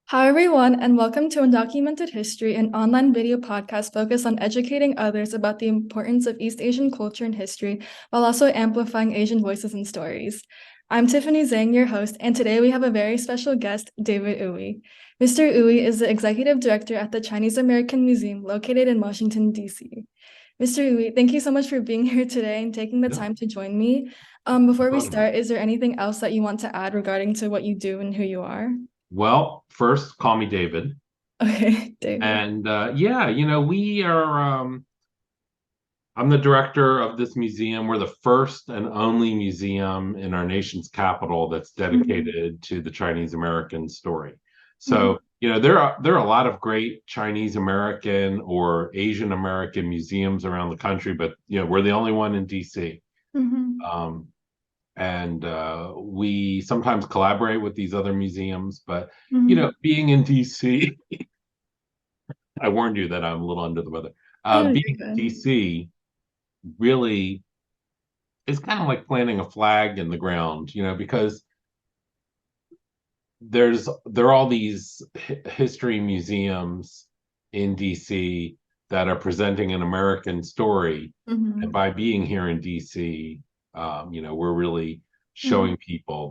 Hi, everyone, and welcome to Undocumented History, an online video podcast focused on educating others about the importance of East Asian culture and history, while also amplifying Asian voices and stories. I'm Tiffany Zhang, your host, and today we have a very special guest, David Uwe. Mr. Uwe is the executive director at the Chinese American Museum located in Washington, D.C. Mr. Uwe, thank you so much for being here today and taking the Yeah, time to join me. no Before we problem. start, is there anything else that you want to add regarding to what you do and who you are? Well, first, call me David. Okay, David. And yeah, we are, I'm the director of this museum. We're the first and only museum in our nation's capital that's Mhm, dedicated to the Chinese American story. mhm, So, there are a lot of great Chinese American or Asian American museums around the country, but, we're the only one in DC. mhm, Um, and we sometimes collaborate with these other museums, but mhm. being in DC, I warned you that I'm a little under the weather. Oh, no, Being you're in good. DC really is kind of like planting a flag in the ground, because there are all these history museums in DC that are presenting an American story, and Mhm, by being here in DC, we're really mhm, showing people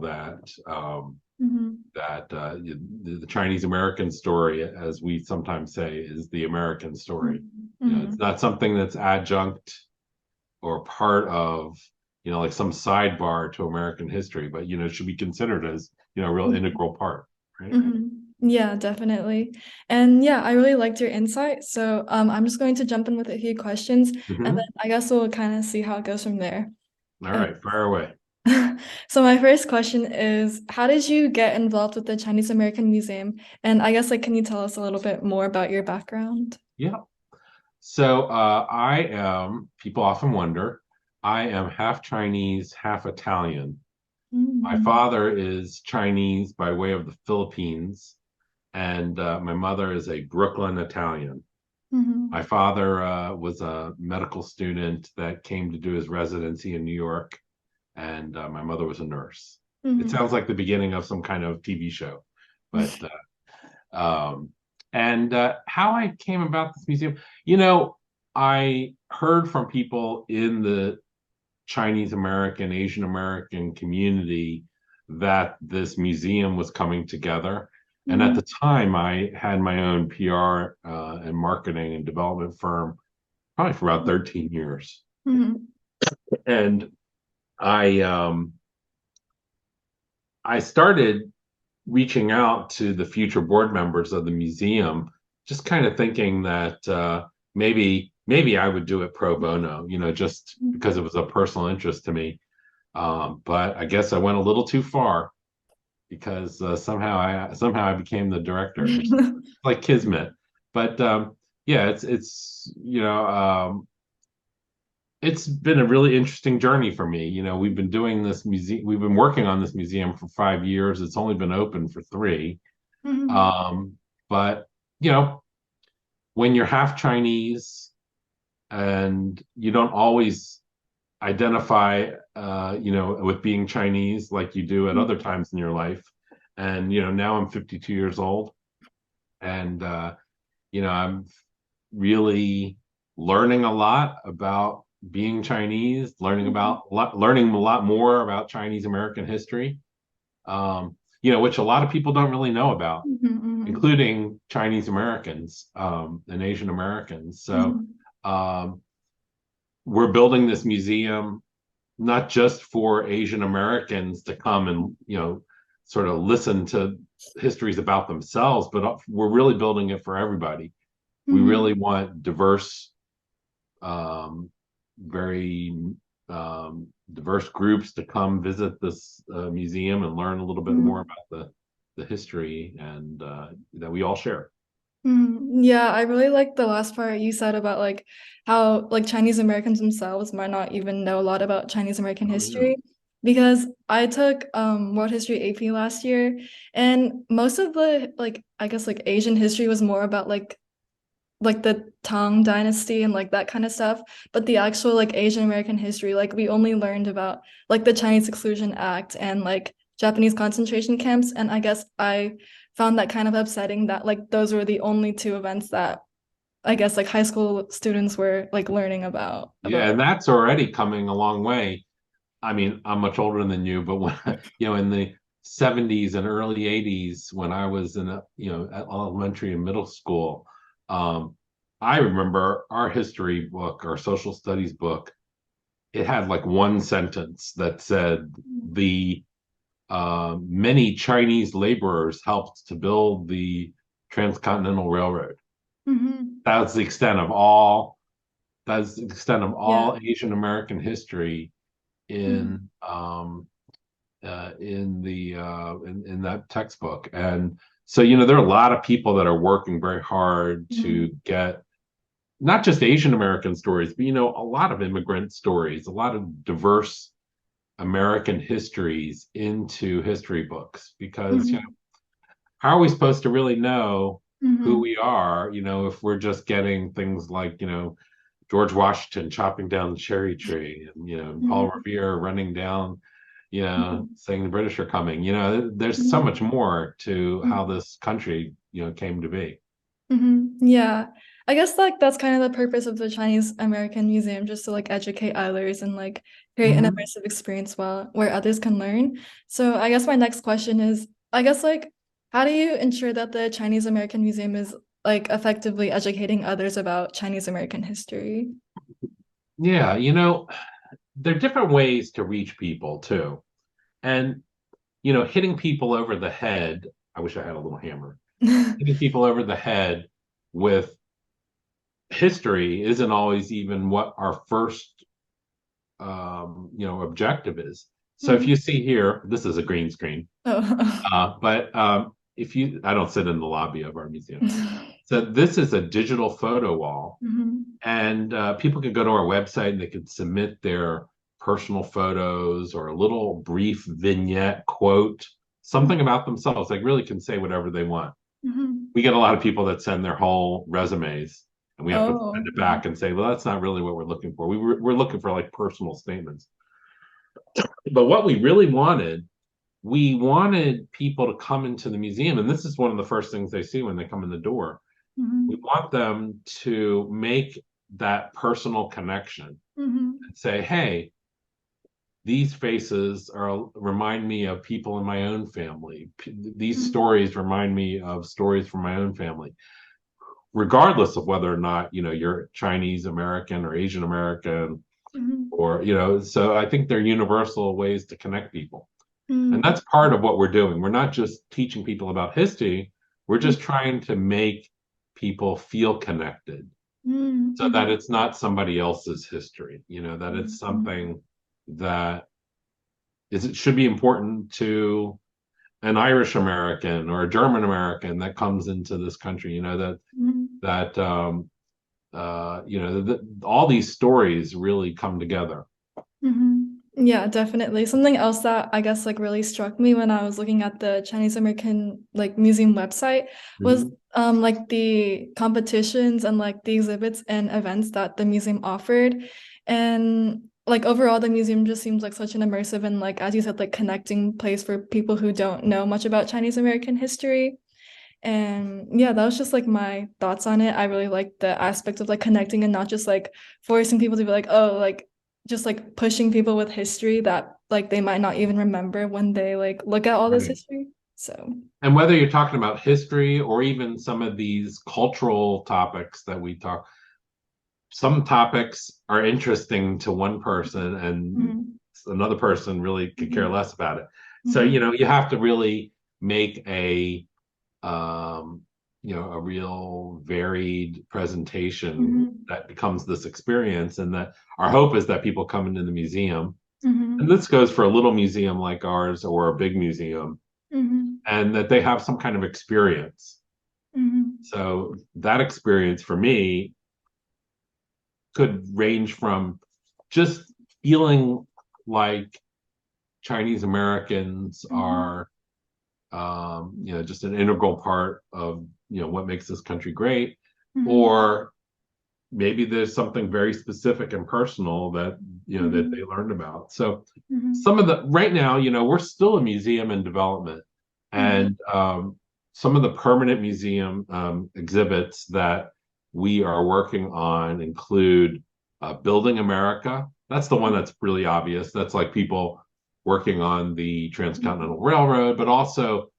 mhm, that the Chinese American story, as we sometimes say, is the American story. mhm, It's mhm, not something that's adjunct or part of, like some sidebar to American history, but it should be considered as, a real mhm, integral part, right? mhm. Yeah, definitely. And yeah, I really liked your insight. So I'm just going to jump in with a few questions, and then Hmm. I guess we'll kind of see how it goes from there. All Okay. right, fire away. So my first question is, how did you get involved with the Chinese American Museum? And I guess can you tell us a little bit more about your background? Yeah. So people often wonder, I am half Chinese, half Italian. My Mhm, father is Chinese by way of the Philippines, and my mother is a Brooklyn Italian. My mhm, father was a medical student that came to do his residency in New York, and my mother was a nurse. It mhm, sounds like the beginning of some kind of TV show, but um, and how I came about this museum, I heard from people in the Chinese American, Asian American community that this museum was coming together. And at mhm, the time, I had my own PR and marketing and development firm, probably for about 13 years. mhm, And I um, I started reaching out to the future board members of the museum, just kind of thinking that maybe I would do it pro bono, just because it was a personal interest to me. But I guess I went a little too far because somehow I became the director. It's mhm. like kismet. But yeah, it's been a really interesting journey for me. We've been doing this museum, we've been working on this museum for 5 years. It's only been open for three. Mhm, Um, but you know, when you're half Chinese and you don't always identify, with being Chinese like you do at other times in your life. And now I'm 52 years old, and I'm really learning a lot about being Chinese, mhm, learning a lot more about Chinese American history, which a lot of people don't really know about, mhm, mhm, including Chinese Americans and Asian Americans. So mhm, um, we're building this museum not just for Asian Americans to come and sort of listen to histories about themselves, but we're really building it for everybody. We mhm, really want diverse, um, very diverse groups to come visit this museum and learn a little bit more mhm, about the history and that we all share. mhm. Yeah, I really like the last part you said about how Chinese Americans themselves might not even know a lot about Chinese American Oh yeah. history because I took World History AP last year, and most of the I guess Asian history was more about the Tang Dynasty and that kind of stuff. But the actual Asian American history, we only learned about the Chinese Exclusion Act and Japanese concentration camps. And I guess I found that kind of upsetting that like those were the only two events that I guess like high school students were like learning Yeah, about. and that's already coming a long way. I mean, I'm much older than you, but when, in the 70s and early 80s, when I was in elementary and middle school, um, I remember our history book, our social studies book, it had like one sentence that said the many Chinese laborers helped to build the Transcontinental Railroad. Mm-hmm. That's the extent of all. That's the extent of Yeah. all Asian American history Mm-hmm. in that textbook. And so, there are a lot of people that are working very hard to Mm-hmm. get not just Asian American stories, but a lot of immigrant stories, a lot of diverse American histories into history books because Mm-hmm. how are we supposed to really know who Mm-hmm. we are, if we're just getting things like, George Washington chopping down the cherry tree and, Paul Mm-hmm. Revere running down, Mm-hmm. saying the British are coming. There's so much Mm-hmm. more to how this country, came to be. Mm-hmm. Yeah. I guess like that's kind of the purpose of the Chinese American Museum, just to like educate others and like create an Mhm. immersive experience while where others can learn. So I guess my next question is, I guess like how do you ensure that the Chinese American Museum is like effectively educating others about Chinese American history? Yeah, there are different ways to reach people too. And, hitting people over the head, I wish I had a little hammer, hitting people over the head with history isn't always even what our first objective is. So if Mhm. you see here, this is a green screen. Oh. But if you, I don't sit in the lobby of our museum. So this is a digital photo wall, Mhm. and people can go to our website and they can submit their personal photos or a little brief vignette quote, something about themselves. They really can say whatever they want. Mhm. We get a lot of people that send their whole resumes, and we have to send Oh. it back and say, well, that's not really what we're looking for. We're looking for like personal statements. But what we wanted people to come into the museum, and this is one of the first things they see when they come in the door. We Mhm. want them to make that personal connection Mhm. and say, hey, these faces are remind me of people in my own family. These Mhm. stories remind me of stories from my own family, regardless of whether or not you're Chinese American or Asian American, Mhm. or so I think they're universal ways to connect people. And Mhm. that's part of what we're doing. We're not just teaching people about history, we're just trying to make people feel connected Mhm. so that Mhm. it's not somebody else's history, that it's Mhm. something that it should be important to an Irish American or a German American that comes into this country, Mhm. that all these stories really come together. Yeah, definitely. Something else that I guess like really struck me when I was looking at the Chinese American like museum website was Mhm. like the competitions and like the exhibits and events that the museum offered. And like overall the museum just seems like such an immersive and like as you said like connecting place for people who don't know much about Chinese American history. And yeah, that was just like my thoughts on it. I really like the aspect of like connecting and not just like forcing people to be like, oh, like just like pushing people with history that like they might not even remember when they like look at all this Right. history. So, And whether you're talking about history or even some of these cultural topics that we talk, some topics are interesting to one person and mhm, another person really could care mhm, less about it. So, mhm, you have to really make um, a real varied presentation mhm, that becomes this experience. And that our hope is that people come into the museum, and mhm, this goes for a little museum like ours or a big museum, mhm, and that they have some kind of experience. mhm, So that experience for me could range from just feeling like Chinese Americans mhm, are, just an integral part of, what makes this country great, mhm, or maybe there's something very specific and personal that, that they mhm, learned about. So mhm, some of the right now, we're still a museum in development, mhm, and some of the permanent museum exhibits that we are working on include Building America. That's the one that's really obvious. That's like people working on the Transcontinental Railroad, but also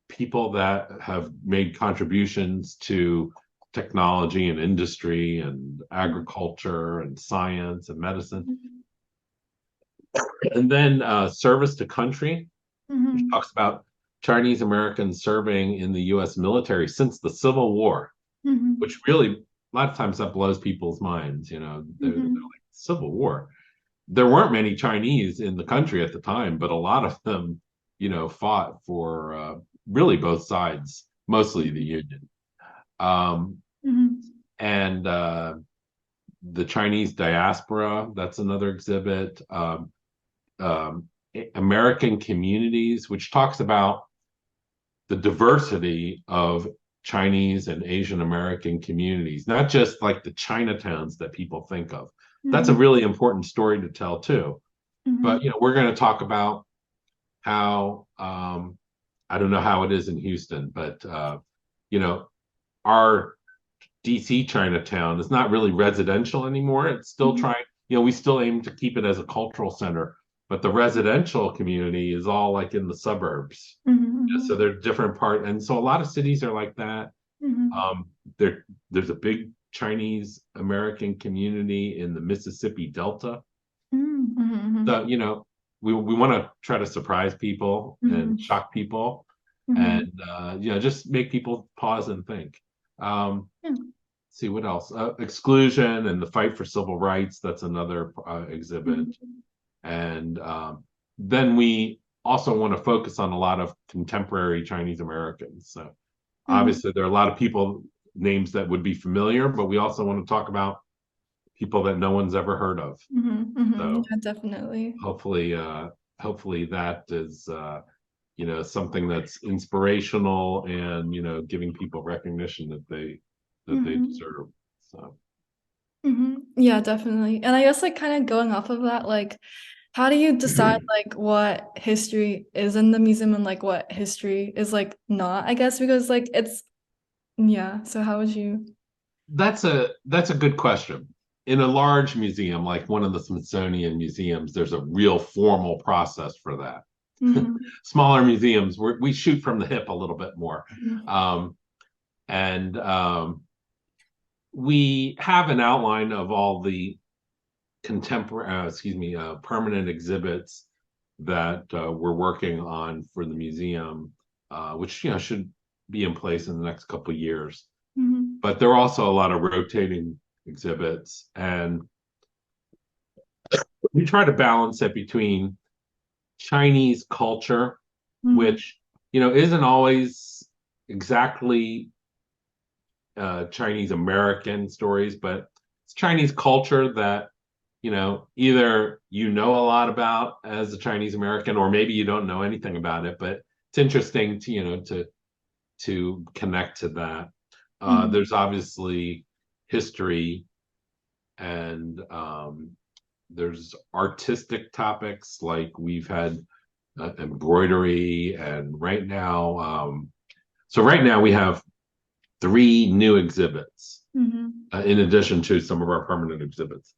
people that have made contributions to technology and industry and agriculture and science and medicine. And then Service to Country, which Mhm. talks about Chinese Americans serving in the US military since the Civil War, Mhm. which really, a lot of times that blows people's minds. They're Mhm. like, Civil War. There weren't many Chinese in the country at the time, but a lot of them, fought for really both sides, mostly the Union. Um, Mhm. and the Chinese diaspora, that's another exhibit. Um, American communities, which talks about the diversity of Chinese and Asian American communities, not just like the Chinatowns that people think of. That's a Mhm. really important story to tell too. But Mhm. we're going to talk about how I don't know how it is in Houston, but you know, our DC Chinatown is not really residential anymore. It's still Mhm. trying, we still aim to keep it as a cultural center, but the residential community is all like in the suburbs. So Mhm. they're different part, and so a lot of cities are like that. Mhm. Um, there's a big Chinese American community in the Mississippi Delta. Mhm. Mhm. So we want to try to surprise people and Mhm. shock people, and Mhm. just make people pause and think. Um, Yeah. see what else? Exclusion and the fight for civil rights. That's another exhibit. Mhm. And then we also want to focus on a lot of contemporary Chinese Americans. So Mhm. obviously, there are a lot of people names that would be familiar, but we also want to talk about people that no one's ever heard of. Mhm. Mhm. So Yeah, definitely. hopefully, hopefully that is something that's inspirational and giving people recognition that they Mhm. deserve. So. Yeah, definitely. And I guess like kind of going off of that, like how do you decide like what history is in the museum and like what history is like not, I guess, because like it's yeah, so how would you That's a good question. In a large museum like one of the Smithsonian museums, there's a real formal process for that. Mhm. Smaller museums, we shoot from the hip a little bit more, Mhm. um, and we have an outline of all the permanent exhibits that we're working on for the museum, which should be in place in the next couple of years. Mhm. But there are also a lot of rotating exhibits, and we try to balance it between Chinese culture, Mhm. which isn't always exactly Chinese American stories, but it's Chinese culture that either a lot about as a Chinese American, or maybe you don't know anything about it, but it's interesting to connect to that. Mhm. There's obviously history, and there's artistic topics like we've had embroidery, and right now we have three new exhibits Mhm. in addition to some of our permanent exhibits.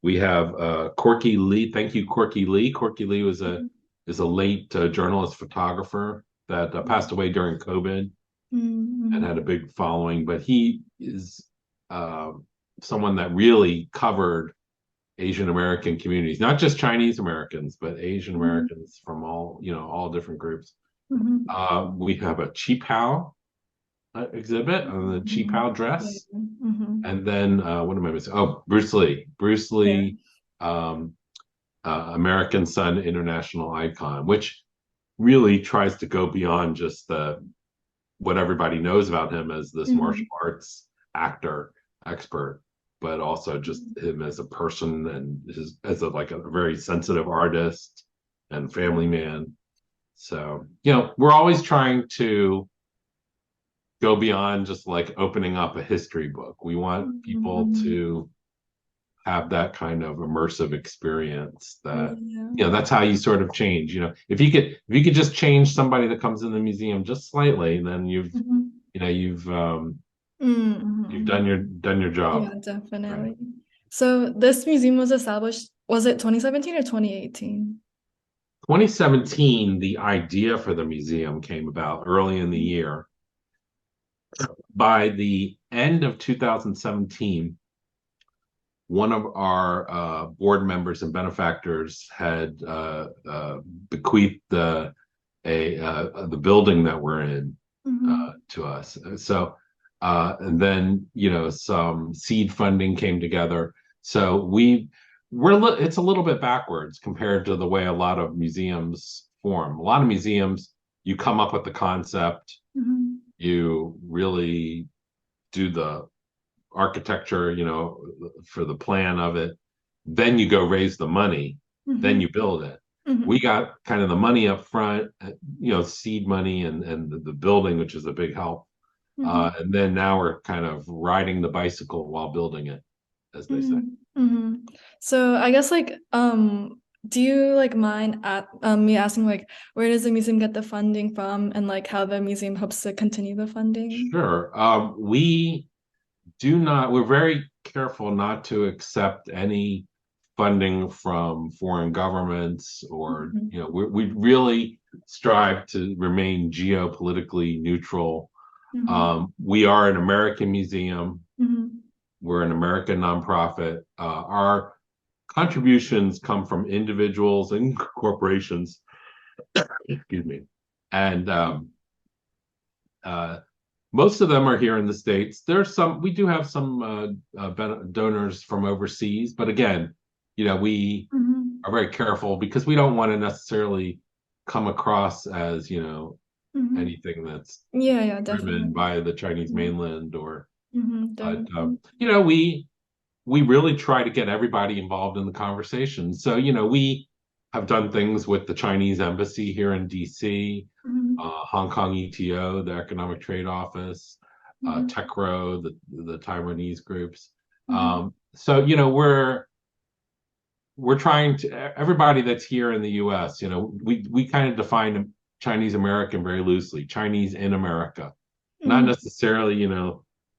We have Corky Lee. Thank you, Corky Lee. Corky Lee Mhm. is a late journalist photographer that passed away during COVID and had a Mhm. big following. But he is uh, someone that really covered Asian American communities, not just Chinese Americans, but Asian Mhm. Americans from all different groups. Mhm. We have a Chi Pao exhibit on the Chi Pao Mhm. Yeah. dress. Mhm. And then what am I missing? Oh, Bruce Lee. Bruce Yeah. Lee, um, American Son international icon, which really tries to go beyond just what everybody knows about him as this martial Mhm. arts actor expert, but also just him as a person and as like a very sensitive artist and family man. So we're always trying to go beyond just like opening up a history book. We want people Mhm. to have that kind of immersive experience that Yeah. that's how you sort of change. If you could just change somebody that comes in the museum just slightly, then you've Mhm. you know you've um you've Mhm. done your job. Yeah, Right. definitely. So this museum was established, was it 2017 or 2018? 2017, the idea for the museum came about early in the year. By the end of 2017, one of our board members and benefactors had bequeathed the building that we're in Mm-hmm. to us. So, and then some seed funding came together. So it's a little bit backwards compared to the way a lot of museums form. A lot of museums, you come up with the concept, Mm-hmm. you really do the architecture, for the plan of it. Then you go raise the money, then Mm-hmm. you build it. We Mm-hmm. got kind of the money up front, seed money and the building, which is a big help. Mm-hmm. And then now we're kind of riding the bicycle while building it, as they say. Mm-hmm. Mm-hmm. So I guess do you like mind at me asking like where does the museum get the funding from and like how the museum hopes to continue the funding? Sure. We're very careful not to accept any funding from foreign governments or, Mm-hmm. we really strive to remain geopolitically neutral. Mm-hmm. We are an American museum. Mm-hmm. We're an American nonprofit. Our contributions come from individuals and corporations, excuse me. And uh, most of them are here in the States. We do have some donors from overseas, but again, we Mm-hmm. are very careful because we don't want to necessarily come across as, Mm-hmm. anything that's Yeah, yeah, driven definitely. by the Chinese Mm-hmm. mainland Mm-hmm. but Definitely. we really try to get everybody involved in the conversation. So, we have done things with the Chinese embassy here in DC, Mm-hmm. Hong Kong ETO, the Economic Trade Office, Mm-hmm. TechRo, the Taiwanese groups. Mm-hmm. So, we're trying to everybody that's here in the US, we kind of define Chinese American very loosely, Chinese in America, not Mm-hmm. necessarily,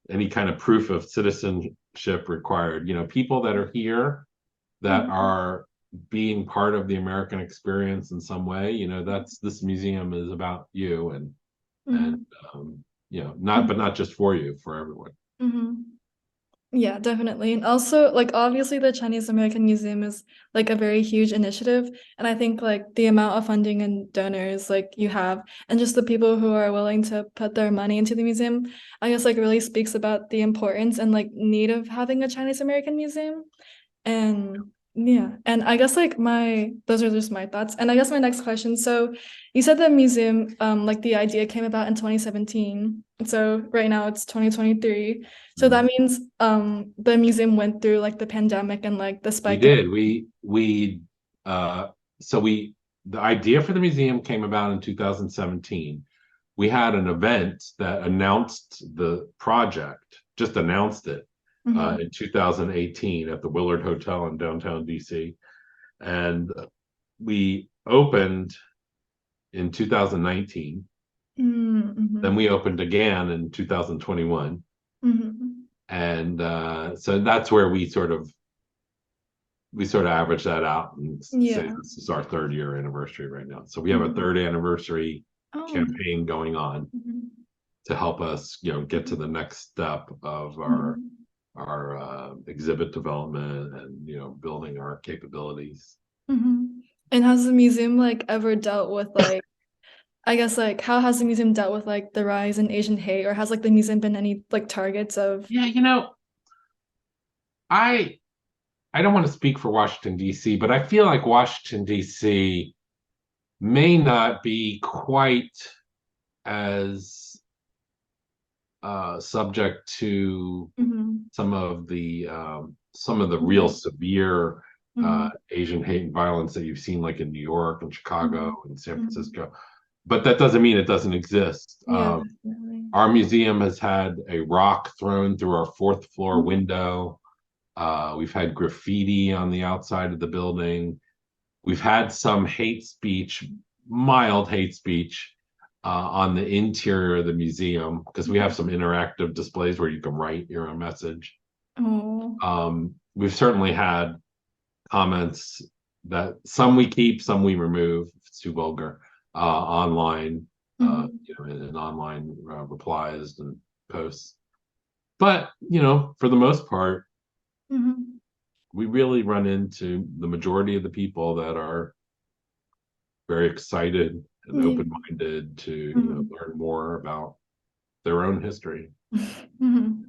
any kind of proof of citizenship required. People that are here that Mm-hmm. are being part of the American experience in some way, that's this museum is about you and Mm-hmm. not but not just for you, for everyone. Mm-hmm. Yeah, definitely. And also, like, obviously, the Chinese American Museum is like a very huge initiative. And I think, like, the amount of funding and donors, like, you have, and just the people who are willing to put their money into the museum, I guess, like, really speaks about the importance and, like, need of having a Chinese American museum. And yeah, and I guess like those are just my thoughts. And I guess my next question. So you said the museum, like the idea came about in 2017. So right now it's 2023. So that Mhm. means the museum went through like the pandemic and like the We spike in. did. Uh so we the idea for the museum came about in 2017. We had an event that announced the project, just announced it Mm-hmm. in 2018 at the Willard Hotel in downtown DC. And we opened in 2019. Then Mm-hmm. we opened again in 2021. Mm-hmm. And so that's where we sort of average that out and say Yeah. this is our third year anniversary right now. So we have a Mm-hmm. third anniversary Oh. campaign going on Mm-hmm. to help us, get to the next step of our Mm-hmm. our exhibit development and building our capabilities. Mm-hmm. And has the museum like ever dealt with like I guess like how has the museum dealt with like the rise in Asian hate or has like the museum been any like targets of Yeah, I I don't want to speak for Washington D.C., but I feel like Washington D.C. may not be quite as subject to Mhm. some of the real Yeah. severe Mhm. Asian hate and violence that you've seen, like in New York and Chicago Mhm. and San Mhm. Francisco. But that doesn't mean it doesn't exist. Yeah, definitely. Our museum has had a rock thrown through our fourth floor Mhm. window. We've had graffiti on the outside of the building. We've had some hate speech, mild hate speech, on the interior of the museum because we have some interactive displays where you can write your own message. Oh. We've certainly had comments that some we keep, some we remove if it's too vulgar, online, Mhm. in online replies and posts. But, for the most part, Mhm. we really run into the majority of the people that are very excited and Yeah. open-minded to, Mhm. learn more about their own history. Mhm.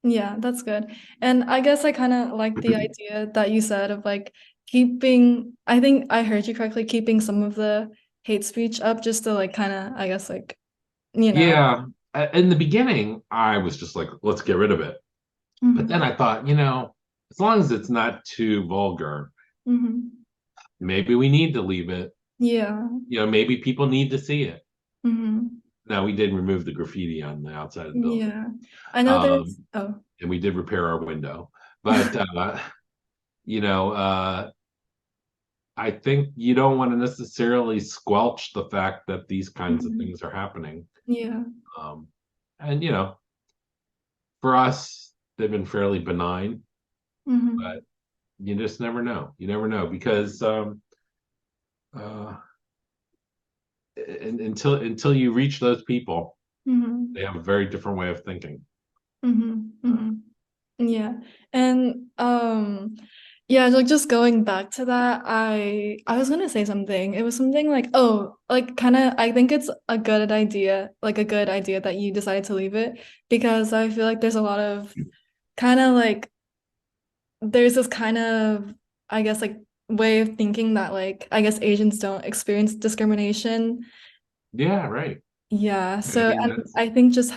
Yeah, that's good. And I guess I kind of like the idea that you said of like keeping, I think I heard you correctly, keeping some of the hate speech up just to like kind of, I guess like, you know. Yeah, in the beginning, I was just like, let's get rid of it. But then Mhm. I thought, as long as it's not too vulgar, Mhm. maybe we need to leave it. Yeah. Maybe people need to see it. Mhm. Now, we did remove the graffiti on the outside of the building, Yeah. I know there's, um, oh. and we did repair our window. But, you know, I think you don't want to necessarily squelch the fact that these kinds of Mhm. things are happening. Yeah. Um, and, for us, they've been fairly benign, but Mhm. you just never know. You never know because uh, until you reach those people, Mhm. they have a very different way of thinking. Mhm. Uh, Mhm. Yeah. And yeah, like just going back to that, I was gonna say something. It was something like, oh, like kind of I think it's a good idea that you decided to leave it because I feel like there's a lot of kind of like there's this kind of I guess like way of thinking that like I guess Asians don't experience discrimination. yeah, right. Yeah, I so mean, and that's I think just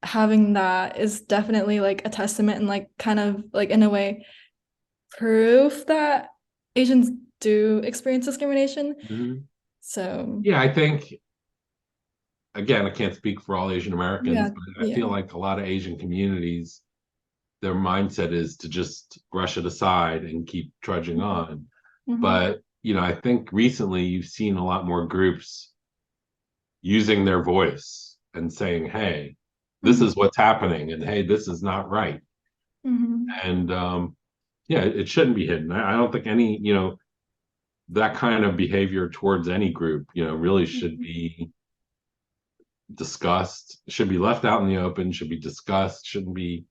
having that is definitely like a testament and like kind of like in a way proof that Asians do experience discrimination. mhm. So, Yeah. I think again, I can't speak for all Asian Americans, yeah, but I yeah. feel like a lot of Asian communities, their mindset is to just brush it aside and keep trudging on. Mm-hmm. But, I think recently you've seen a lot more groups using their voice and saying, hey, this Mm-hmm. is what's happening, and hey, this is not right. Mm-hmm. And yeah, it shouldn't be hidden. I don't think any, that kind of behavior towards any group, really should be discussed, should be left out in the open, should be discussed, shouldn't be,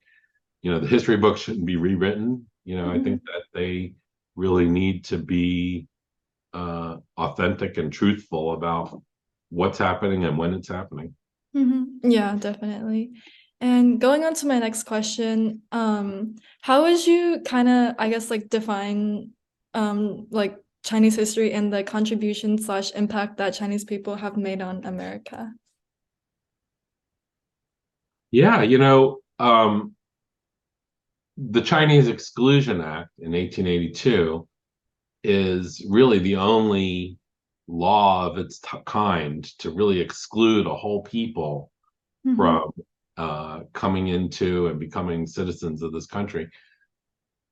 the history books shouldn't be rewritten. I Mm-hmm. think that they really need to be authentic and truthful about what's happening and when it's happening. Mm-hmm. Yeah, definitely. And going on to my next question, how would you kind of, I guess, like define like Chinese history and the contribution slash impact that Chinese people have made on America? Yeah, the Chinese Exclusion Act in 1882 is really the only law of its kind to really exclude a whole people Mm-hmm. from coming into and becoming citizens of this country.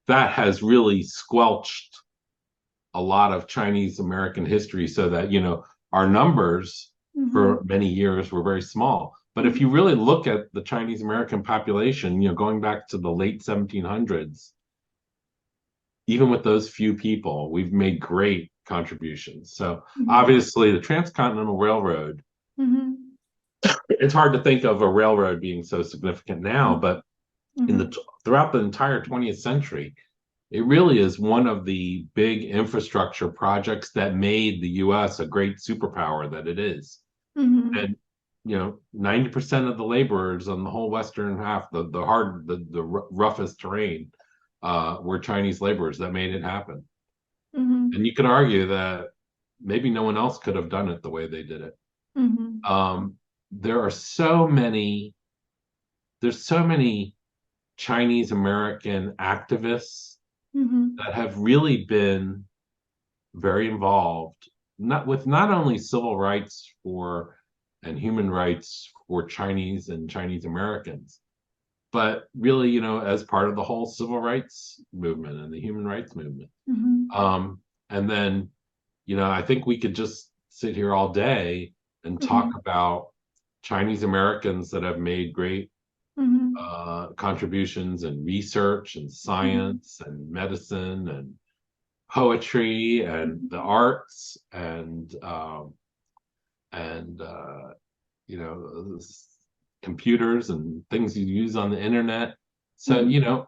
That has really squelched a lot of Chinese American history so that, our numbers Mm-hmm. for many years were very small. But if you really look at the Chinese American population, going back to the late 1700s, even with those few people, we've made great contributions. So Mm-hmm. obviously, the Transcontinental Railroad, Mm-hmm. it's hard to think of a railroad being so significant now, but in Mm-hmm. the throughout the entire 20th century, it really is one of the big infrastructure projects that made the US a great superpower that it is. Mm-hmm. And 90% of the laborers on the whole western half, the roughest terrain, were Chinese laborers that made it happen. And Mm-hmm. you could argue that maybe no one else could have done it the way they did it. Mm-hmm. Um, there are so many, there's so many Chinese American activists Mm-hmm. that have really been very involved, not only civil rights for and human rights for Chinese and Chinese Americans, but really, as part of the whole civil rights movement and the human rights movement. Mhm. And then, I think we could just sit here all day and talk Mhm. about Chinese Americans that have made great Mhm. contributions in research and Mhm. science and medicine and poetry and the Mhm. arts and you know computers and things you use on the internet. So Mhm.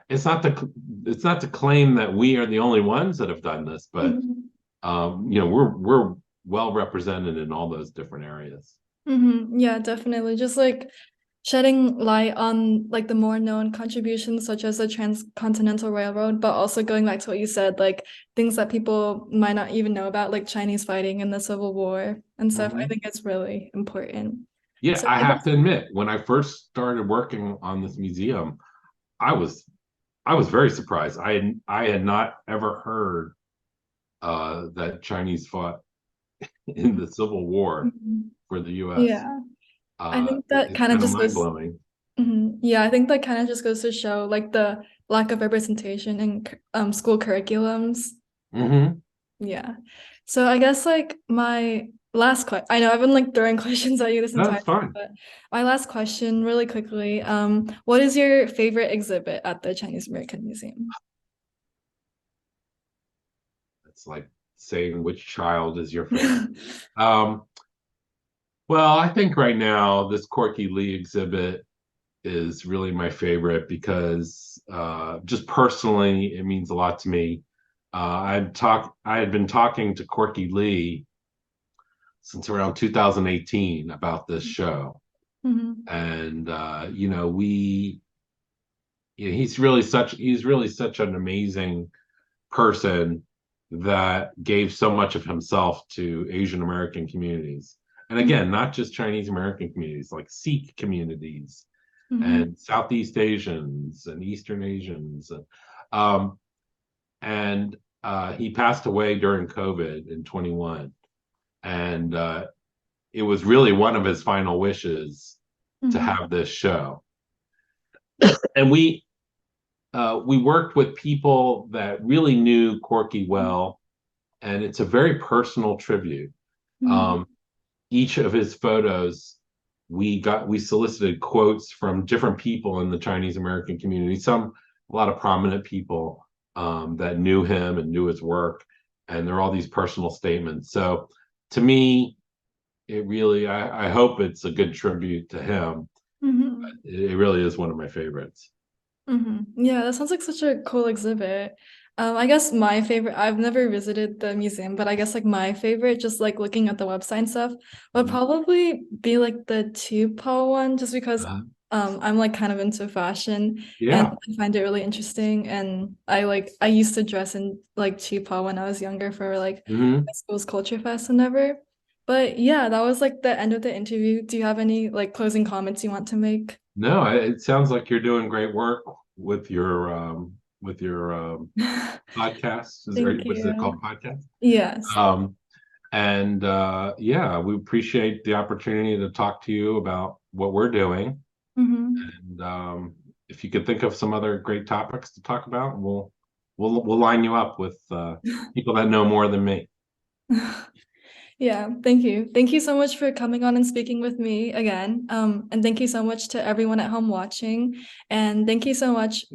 it's not to claim that we are the only ones that have done this, but Mhm. we're well represented in all those different areas. Mhm. Yeah, definitely. Just like shedding light on like the more known contributions such as the Transcontinental Railroad, but also going back to what you said, like things that people might not even know about, like Chinese fighting in the Civil War and stuff. I Mhm. think it's really important. Yeah, So I I have guess to admit, when I first started working on this museum, I was I was very surprised. I had not ever heard that Chinese fought in the Civil War Mhm. for the U.S. Yeah, I think that It's kind of kind of just mind goes. blowing. Mhm. Yeah, I think that kind of just goes to show like the lack of representation in school curriculums. Hmm. Yeah. So I guess like my last question, I know I've been like throwing questions at you this entire That's time, fine. but my last question really quickly, what is your favorite exhibit at the Chinese American Museum? It's like saying which child is your favorite. Um, well, I think right now this Corky Lee exhibit is really my favorite because just personally, it means a lot to me. I had been talking to Corky Lee since around 2018 about this show, Hmm. and he's really such an amazing person that gave so much of himself to Asian American communities. And again, not just Chinese American communities, like Sikh communities Hmm. and Southeast Asians and Eastern Asians. Um, and he passed away during COVID in 21. And it was really one of his final wishes to Hmm. have this show. And we worked with people that really knew Corky well, and it's a very personal tribute. Hmm. Um, each of his photos, we solicited quotes from different people in the Chinese American community. A lot of prominent people that knew him and knew his work, and there are all these personal statements. So to me, I hope it's a good tribute to him. Hmm. It really is one of my favorites. Yeah, that sounds like such a cool exhibit. I guess my favorite, I've never visited the museum, but I guess like my favorite, just like looking at the website and stuff, would Mhm. probably be like the Tupac one, just because Uh, I'm like kind of into fashion and yeah. I find it really interesting. And I used to dress in like Tupac when I was younger for like Hmm. high school's culture fest and ever. But yeah, that was like the end of the interview. Do you have any like closing comments you want to make? No, it sounds like you're doing great work with your podcast. Thank What is it you. called? Podcast? Yes. Um, and yeah, we appreciate the opportunity to talk to you about what we're doing. Hmm. And if you could think of some other great topics to talk about, we'll line you up with people that know more than me. Yeah, thank you. Thank you so much for coming on and speaking with me again. And thank you so much to everyone at home watching. And thank you so much,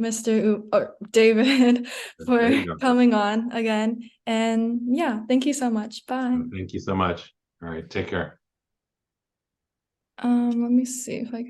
or David, for There you go. coming on again. And yeah, thank you so much. Bye. Thank you so much. All right, take care. Let me see if I can.